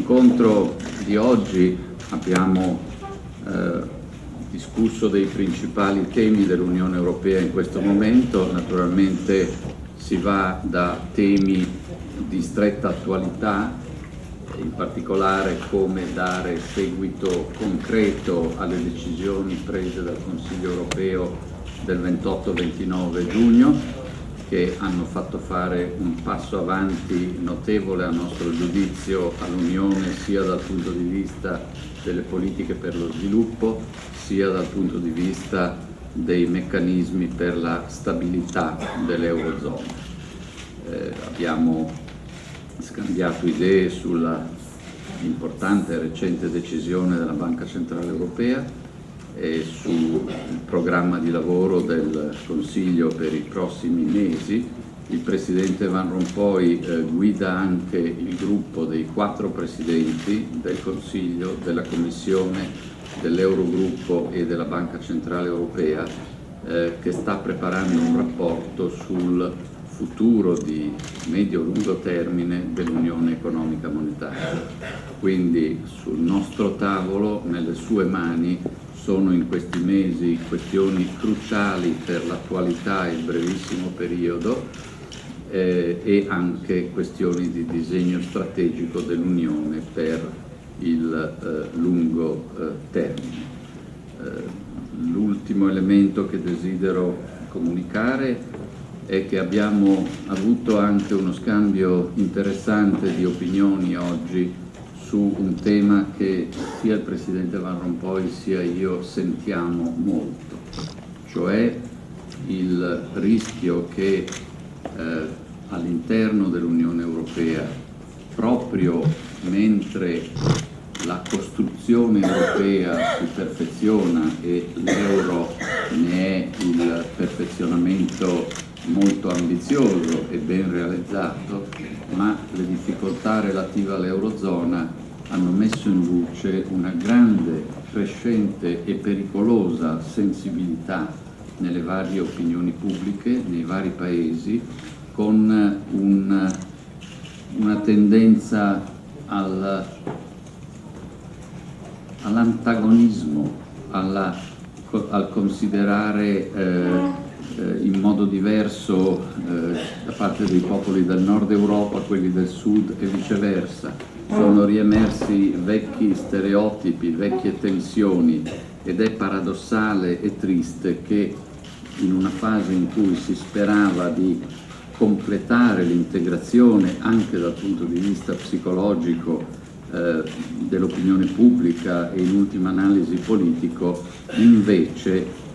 Nell'incontro di oggi abbiamo discusso dei principali temi dell'Unione Europea in questo momento. Naturalmente si va da temi di stretta attualità, in particolare come dare seguito concreto alle decisioni prese dal Consiglio Europeo del 28-29 giugno, che hanno fatto fare un passo avanti notevole a nostro giudizio all'Unione, sia dal punto di vista delle politiche per lo sviluppo, sia dal punto di vista dei meccanismi per la stabilità dell'Eurozona. Abbiamo scambiato idee sulla importante e recente decisione della Banca Centrale Europea e sul programma di lavoro del Consiglio per i prossimi mesi. Il Presidente Van Rompuy guida anche il gruppo dei 4 Presidenti del Consiglio, della Commissione, dell'Eurogruppo e della Banca Centrale Europea, che sta preparando un rapporto sul futuro di medio-lungo termine dell'Unione Economica Monetaria. Quindi sul nostro tavolo, nelle sue mani, sono in questi mesi questioni cruciali per l'attualità e il brevissimo periodo e anche questioni di disegno strategico dell'Unione per il lungo termine. L'ultimo elemento che desidero comunicare è che abbiamo avuto anche uno scambio interessante di opinioni oggi su un tema che sia il Presidente Van Rompuy sia io sentiamo molto, cioè il rischio che all'interno dell'Unione Europea, proprio mentre la costruzione europea si perfeziona e l'euro ne è il perfezionamento molto ambizioso e ben realizzato, ma le difficoltà relative all'Eurozona hanno messo in luce una grande, crescente e pericolosa sensibilità nelle varie opinioni pubbliche, nei vari paesi, con una tendenza all'antagonismo, al considerare in modo diverso da parte dei popoli del nord Europa quelli del sud e viceversa. Sono riemersi vecchi stereotipi, vecchie tensioni, ed è paradossale e triste che in una fase in cui si sperava di completare l'integrazione anche dal punto di vista psicologico dell'opinione pubblica e in ultima analisi politico, invece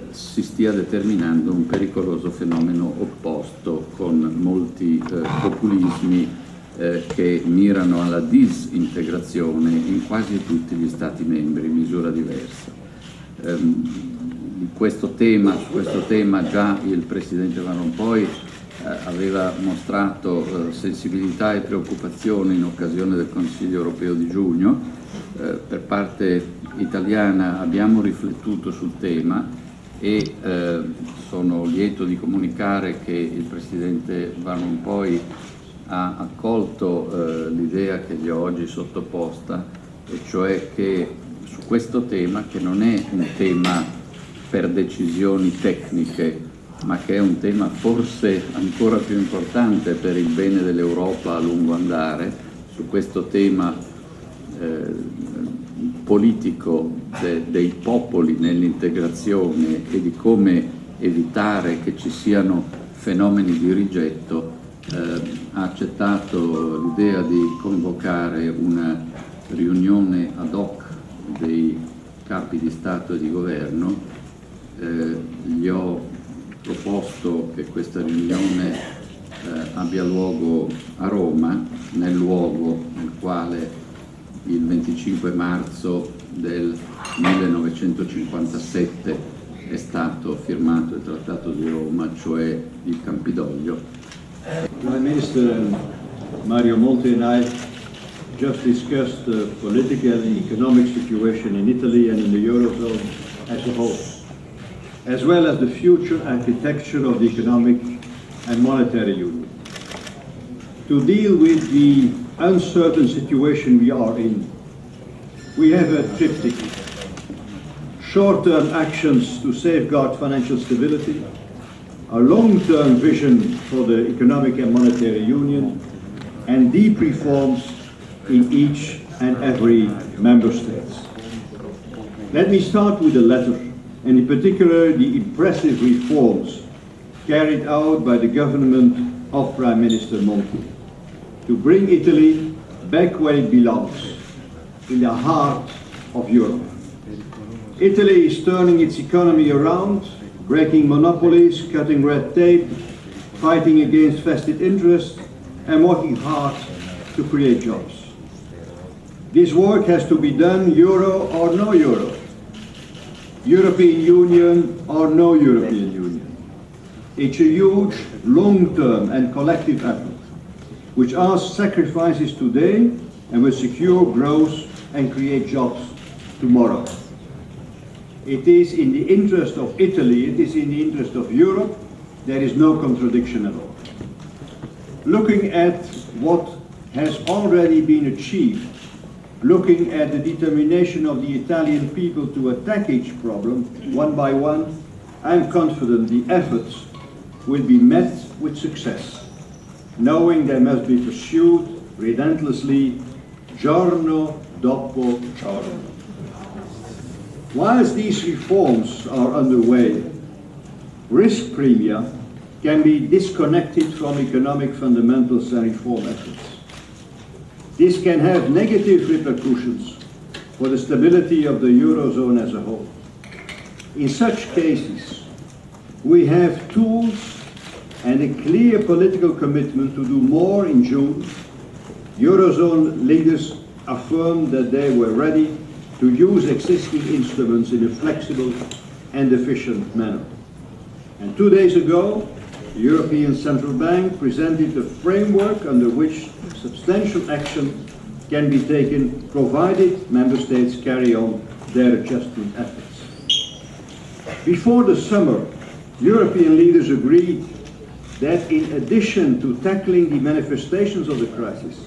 si stia determinando un pericoloso fenomeno opposto, con molti populismi che mirano alla disintegrazione in quasi tutti gli Stati membri in misura diversa. Su questo tema già il Presidente Van Rompuy aveva mostrato sensibilità e preoccupazione in occasione del Consiglio Europeo di giugno. Per parte italiana abbiamo riflettuto sul tema e sono lieto di comunicare che il Presidente Van Rompuy ha accolto l'idea che gli ho oggi sottoposta, e cioè che su questo tema, che non è un tema per decisioni tecniche, ma che è un tema forse ancora più importante per il bene dell'Europa a lungo andare, su questo tema politico dei popoli nell'integrazione e di come evitare che ci siano fenomeni di rigetto, ha accettato l'idea di convocare una riunione ad hoc dei capi di Stato e di Governo. Gli ho proposto che questa riunione abbia luogo a Roma, nel luogo nel quale il 25 marzo del 1957 è stato firmato il Trattato di Roma, cioè il Campidoglio. Prime Minister Mario Monti and I just discussed the political and economic situation in Italy and in the Eurozone as a whole, as well as the future architecture of the economic and monetary union. To deal with the uncertain situation we are in, we have a triptych: short-term actions to safeguard financial stability, a long-term vision for the economic and monetary union, and deep reforms in each and every member state. Let me start with the latter, and in particular the impressive reforms carried out by the government of Prime Minister Monti to bring Italy back where it belongs, in the heart of Europe. Italy is turning its economy around, breaking monopolies, cutting red tape, fighting against vested interests, and working hard to create jobs. This work has to be done euro or no euro, European Union or no European Union. It's a huge, long-term and collective effort, which asks sacrifices today and will secure growth and create jobs tomorrow. It is in the interest of Italy, it is in the interest of Europe. There is no contradiction at all. Looking at what has already been achieved, looking at the determination of the Italian people to attack each problem one by one, I am confident the efforts will be met with success, knowing they must be pursued relentlessly, giorno dopo giorno. Whilst these reforms are underway, risk premia can be disconnected from economic fundamentals and reform efforts. This can have negative repercussions for the stability of the Eurozone as a whole. In such cases, we have tools and a clear political commitment to do more. In June, Eurozone leaders affirmed that they were ready to use existing instruments in a flexible and efficient manner. And 2 days ago, the European Central Bank presented a framework under which substantial action can be taken, provided member states carry on their adjustment efforts. Before the summer, European leaders agreed that in addition to tackling the manifestations of the crisis,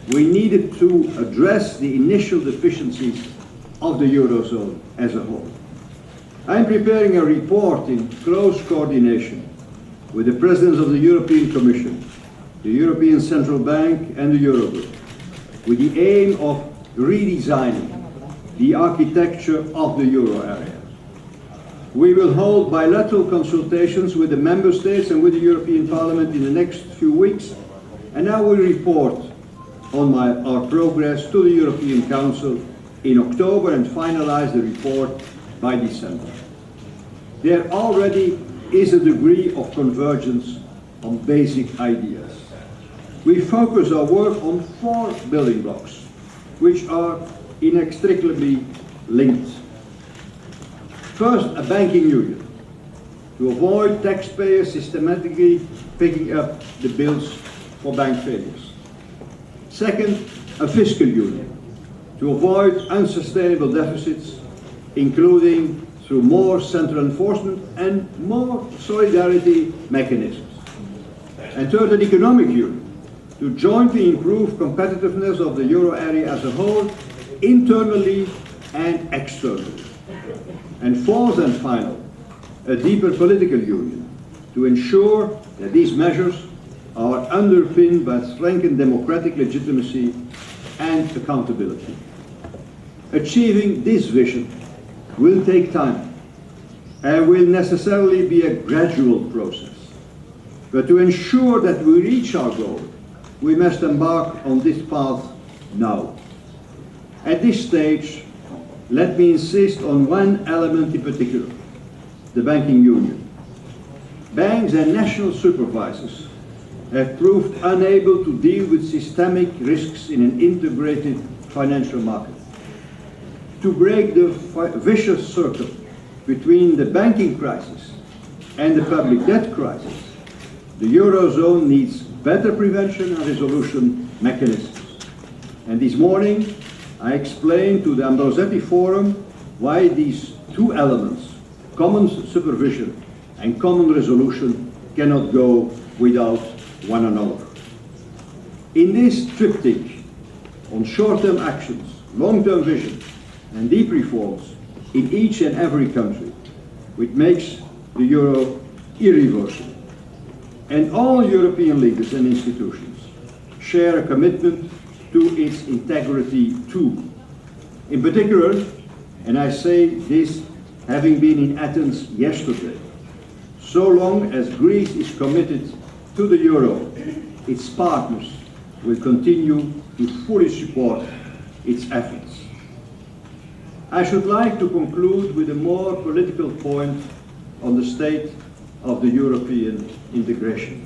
we needed to address the initial deficiencies of the Eurozone as a whole. I am preparing a report in close coordination with the Presidents of the European Commission, the European Central Bank and the Eurogroup, with the aim of redesigning the architecture of the euro area. We will hold bilateral consultations with the Member States and with the European Parliament in the next few weeks, and I will report on our progress to the European Council in October and finalize the report by December. There already is a degree of convergence on basic ideas. We focus our work on 4 building blocks, which are inextricably linked. First, a banking union, to avoid taxpayers systematically picking up the bills for bank failures. Second, a fiscal union, to avoid unsustainable deficits, including through more central enforcement and more solidarity mechanisms. And third, an economic union, to jointly improve competitiveness of the euro area as a whole, internally and externally. And fourth and final, a deeper political union, to ensure that these measures are underpinned by strengthened democratic legitimacy and accountability. Achieving this vision will take time and will necessarily be a gradual process. But to ensure that we reach our goal, we must embark on this path now. At this stage, let me insist on one element in particular, the banking union. Banks and national supervisors have proved unable to deal with systemic risks in an integrated financial market. To break the vicious circle between the banking crisis and the public debt crisis, the Eurozone needs better prevention and resolution mechanisms. And this morning, I explained to the Ambrosetti Forum why these 2 elements, common supervision and common resolution, cannot go without one another. In this triptych on short-term actions, long-term vision, and deep reforms in each and every country, which makes the euro irreversible. And all European leaders and institutions share a commitment to its integrity too. In particular, and I say this having been in Athens yesterday, so long as Greece is committed to the euro, its partners will continue to fully support its efforts. I should like to conclude with a more political point on the state of the European integration.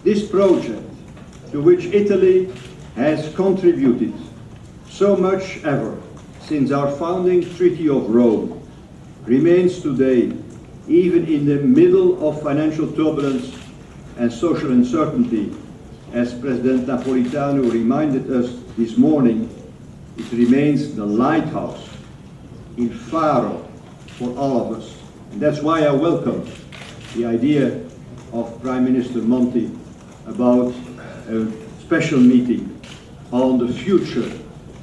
This project, to which Italy has contributed so much ever since our founding Treaty of Rome, remains today, even in the middle of financial turbulence and social uncertainty, as President Napolitano reminded us this morning, it remains the lighthouse in Faro for all of us. And that's why I welcome the idea of Prime Minister Monti about a special meeting on the future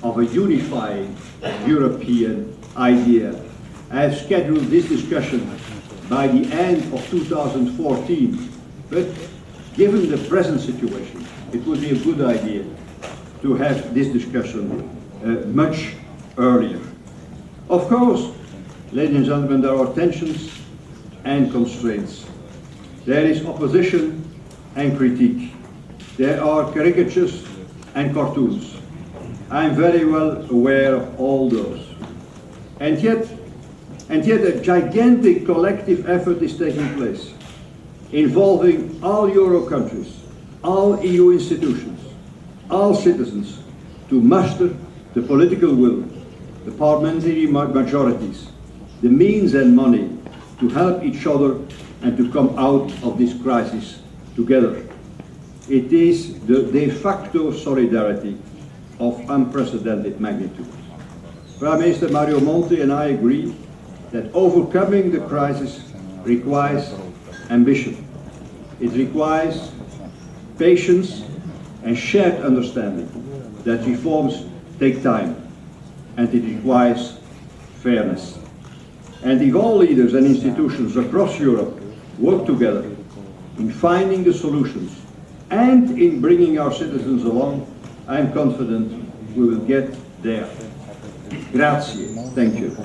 of a unifying European idea. I have scheduled this discussion by the end of 2014, but given the present situation, it would be a good idea to have this discussion much earlier. Of course, ladies and gentlemen, there are tensions and constraints. There is opposition and critique. There are caricatures and cartoons. I am very well aware of all those. And yet a gigantic collective effort is taking place, involving all Euro countries, all EU institutions, all citizens, to muster the political will, the parliamentary majorities, the means and money to help each other and to come out of this crisis together. It is the de facto solidarity of unprecedented magnitude. Prime Minister Mario Monti and I agree that overcoming the crisis requires ambition. It requires patience and shared understanding that reforms take time, and it requires fairness. And if all leaders and institutions across Europe work together in finding the solutions and in bringing our citizens along, I am confident we will get there. Grazie. Thank you.